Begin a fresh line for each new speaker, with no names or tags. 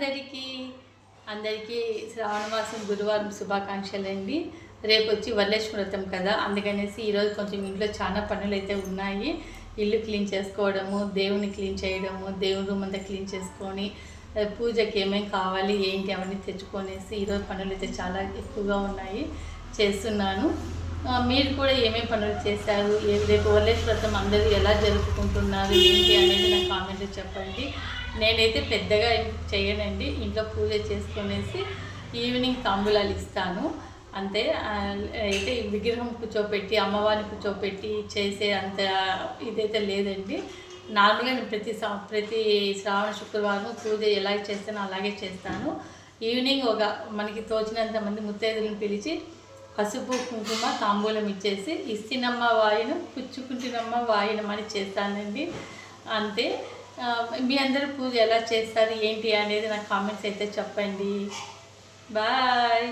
అందరికీ అందరికీ శ్రావణ మాసం గురువారం శుభాకాంక్షలండి. రేపు వచ్చి వరలక్ష్మి వ్రతం కదా, అందుకనేసి ఈరోజు కొంచెం ఇంట్లో చాలా పనులు అయితే ఉన్నాయి. ఇల్లు క్లీన్ చేసుకోవడము, దేవుని క్లీన్ చేయడము, దేవుని రూమ్ అంతా క్లీన్ చేసుకొని పూజకి ఏమేమి కావాలి ఏంటి అవన్నీ తెచ్చుకొనేసి ఈరోజు పనులు అయితే చాలా ఎక్కువగా ఉన్నాయి, చేస్తున్నాను. మీరు కూడా ఏమేమి పనులు చేశారు, రేపు వరలక్ష్మి వ్రతం అందరూ ఎలా జరుపుకుంటున్నారు ఏంటి అనేది నాకు కామెంట్లో చెప్పండి. నేనైతే పెద్దగా చేయనండి, ఇంట్లో పూజ చేసుకునేసి ఈవినింగ్ తాంబూలాలు ఇస్తాను అంతే. అయితే విగ్రహం కూర్చోపెట్టి అమ్మవారిని కూర్చోపెట్టి చేసే అంత ఇదైతే లేదండి. నార్మల్గా నేను ప్రతి శ్రావణ శుక్రవారం పూజ ఎలా చేస్తానో అలాగే చేస్తాను. ఈవినింగ్ మనకి తోచినంత మంది ముత్తైదులను పిలిచి పసుపు కుంకుమ తాంబూలం ఇచ్చేసి ఇస్తినమ్మ వాయినం పుచ్చుకుంటున్నమ్మ వాయినం అని చేస్తానండి అంతే. మీ అందరూ పూజ ఎలా చేస్తారు ఏంటి అనేది నాకు కామెంట్స్ అయితే చెప్పండి. బాయ్.